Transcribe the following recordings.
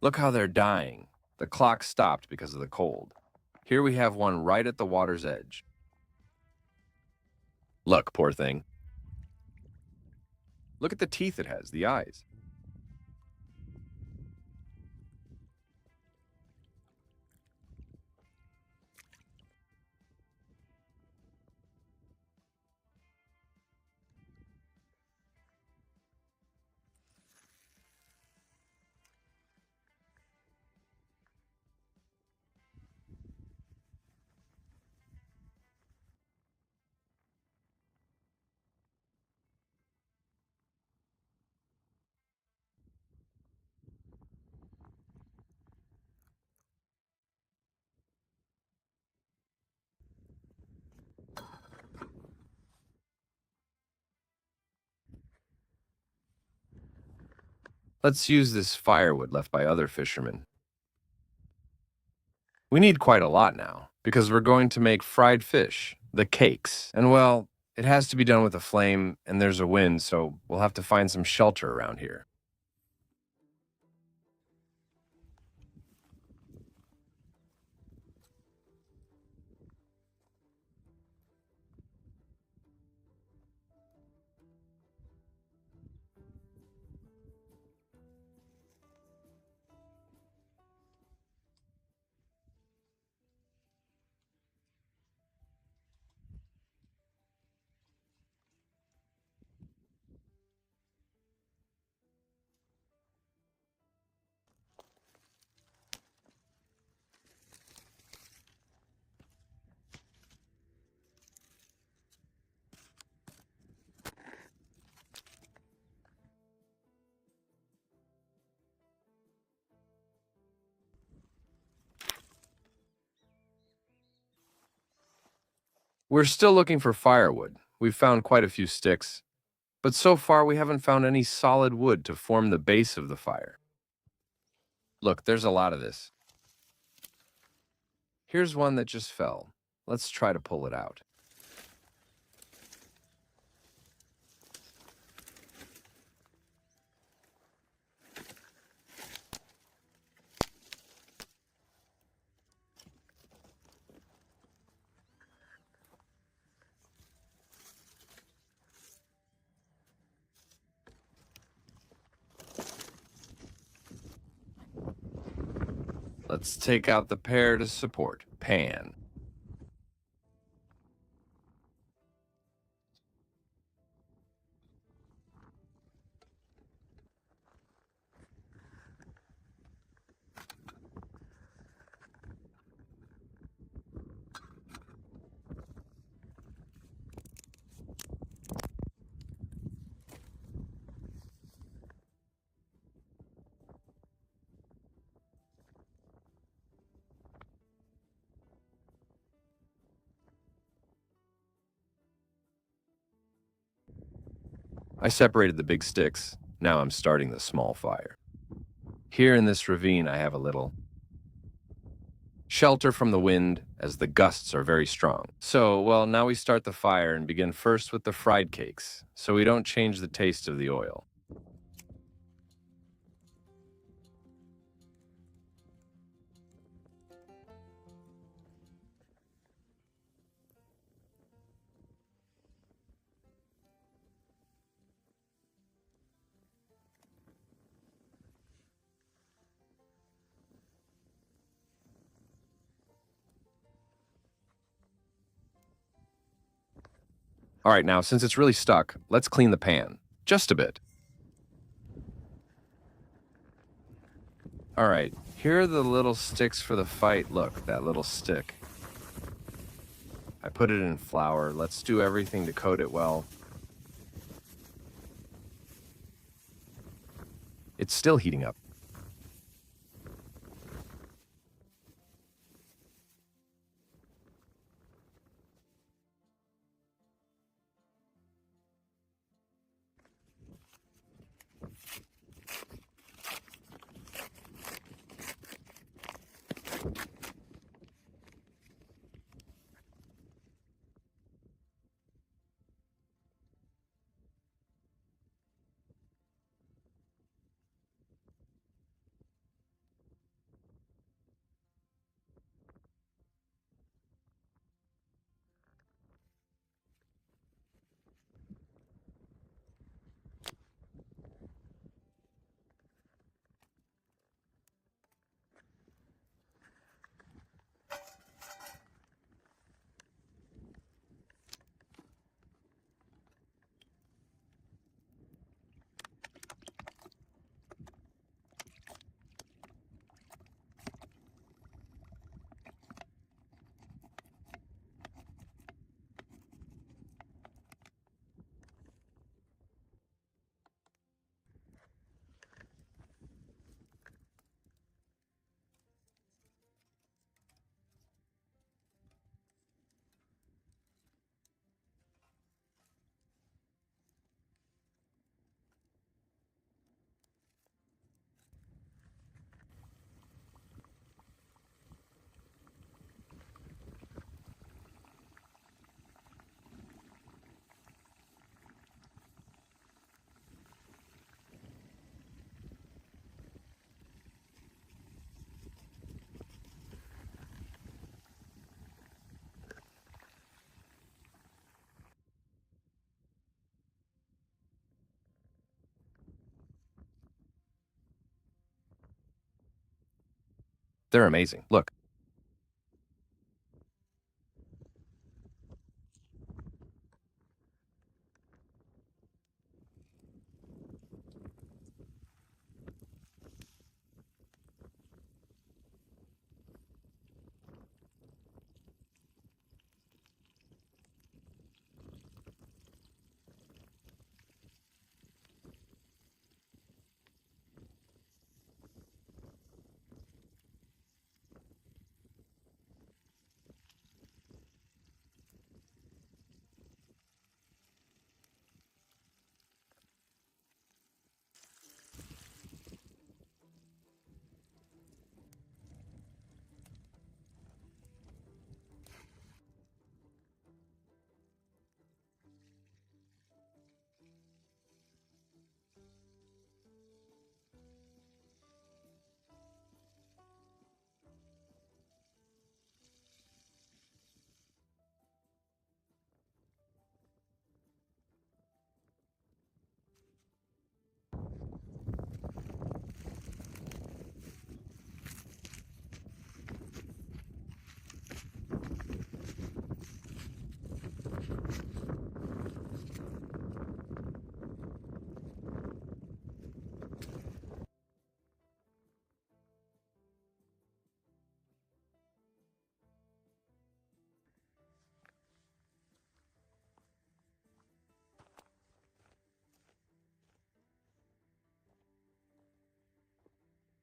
Look how they're dying. The clock stopped because of the cold. Here we have one right at the water's edge. Look, poor thing. Look at the teeth it has, the eyes. Let's use this firewood left by other fishermen. We need quite a lot now, because we're going to make fried fish, the cakes. And well, it has to be done with a flame, and there's a wind, so we'll have to find some shelter around here. We're still looking for firewood. We've found quite a few sticks, but so far we haven't found any solid wood to form the base of the fire. Look, there's a lot of this. Here's one that just fell. Let's try to pull it out. Let's take out the pair to support. Pan. I separated the big sticks. Now I'm starting the small fire. Here in this ravine, I have a little shelter from the wind, as the gusts are very strong. So, well, now we start the fire and begin first with the fried cakes, so we don't change the taste of the oil. All right, now, since it's really stuck, let's clean the pan. Just a bit. All right, here are the little sticks for the fight. Look, that little stick. I put it in flour. Let's do everything to coat it well. It's still heating up. They're amazing. Look.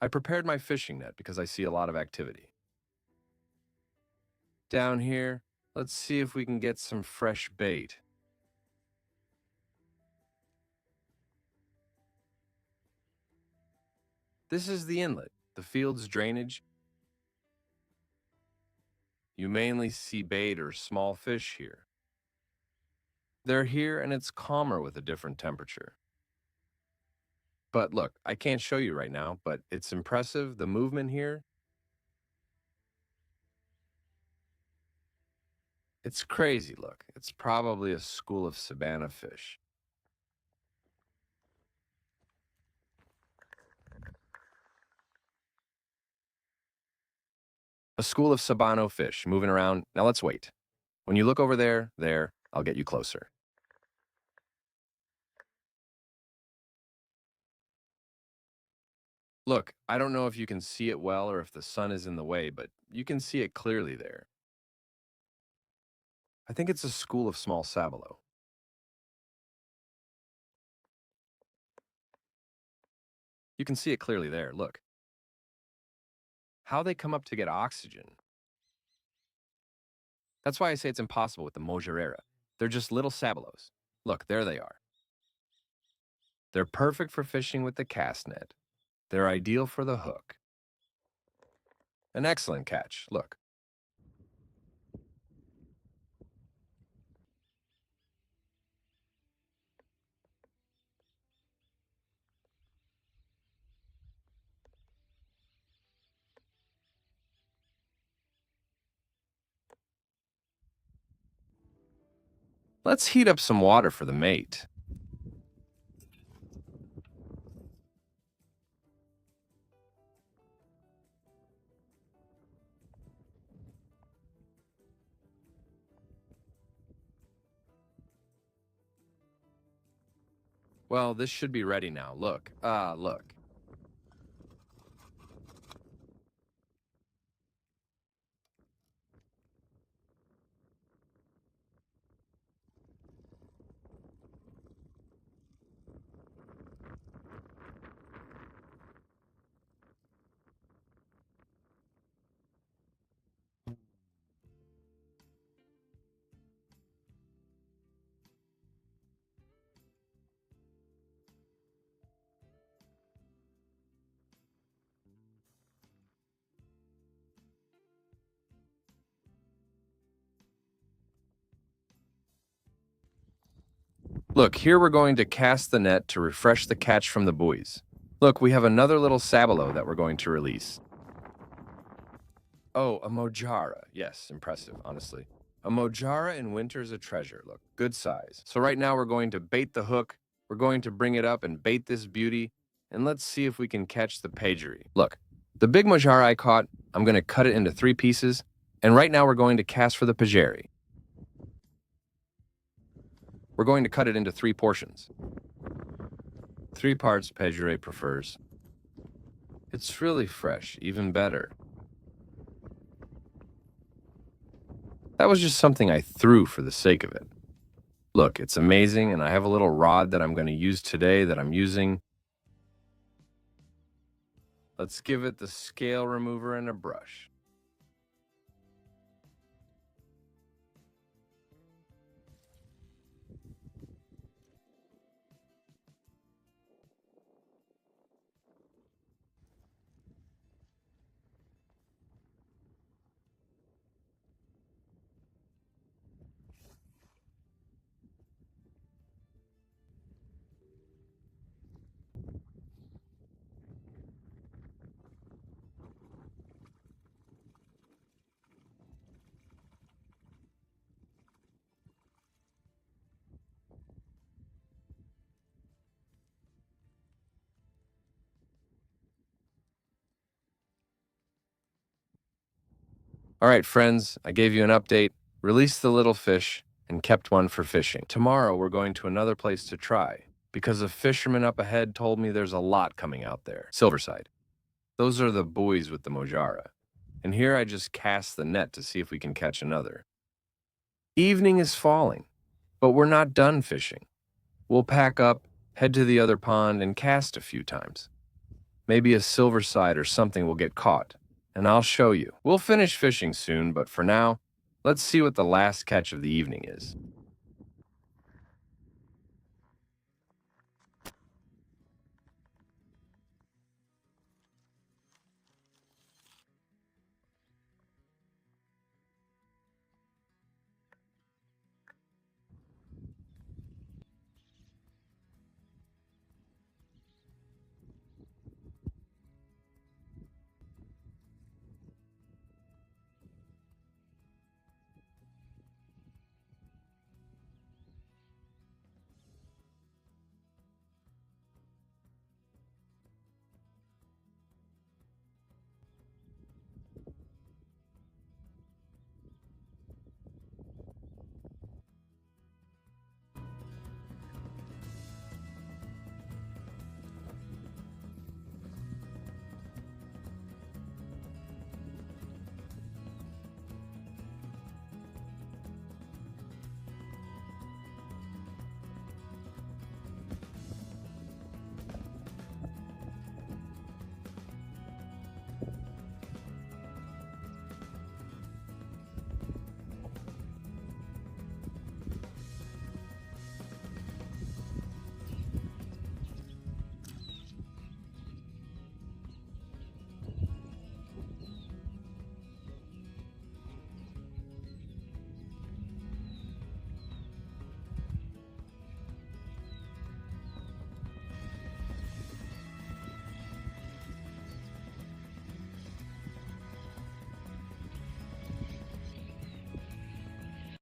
I prepared my fishing net because I see a lot of activity. Down here, let's see if we can get some fresh bait. This is the inlet, the field's drainage. You mainly see bait or small fish here. They're here and it's calmer with a different temperature. But look, I can't show you right now, but it's impressive. The movement here, it's crazy. Look, it's probably a school of savanna fish. A school of Sabano fish moving around. Now let's wait. When you look over there, I'll get you closer. Look, I don't know if you can see it well or if the sun is in the way, but you can see it clearly there. I think it's a school of small Sabalo. You can see it clearly there. Look. How they come up to get oxygen. That's why I say it's impossible with the Mojarera. They're just little Sabalos. Look, there they are. They're perfect for fishing with the cast net. They're ideal for the hook. An excellent catch. Look. Let's heat up some water for the mate. Well, this should be ready now. Look. Look. Look, here we're going to cast the net to refresh the catch from the buoys. Look, we have another little Sabalo that we're going to release. Oh, a Mojara. Yes, impressive, honestly. A Mojara in winter is a treasure. Look, good size. So right now we're going to bait the hook. We're going to bring it up and bait this beauty. And let's see if we can catch the pagery. Look, the big Mojara I caught, I'm going to cut it into 3 pieces, and right now we're going to cast for the pajeri. We're going to cut it into 3 portions. 3 parts pajeri prefers. It's really fresh, even better. That was just something I threw for the sake of it. Look, it's amazing, and I have a little rod that I'm going to use today that I'm using. Let's give it the scale remover and a brush. All right, friends, I gave you an update, released the little fish, and kept one for fishing. Tomorrow, we're going to another place to try, because a fisherman up ahead told me there's a lot coming out there. Silverside. Those are the buoys with the mojara. And here I just cast the net to see if we can catch another. Evening is falling, but we're not done fishing. We'll pack up, head to the other pond, and cast a few times. Maybe a silverside or something will get caught, and I'll show you. We'll finish fishing soon, but for now, let's see what the last catch of the evening is.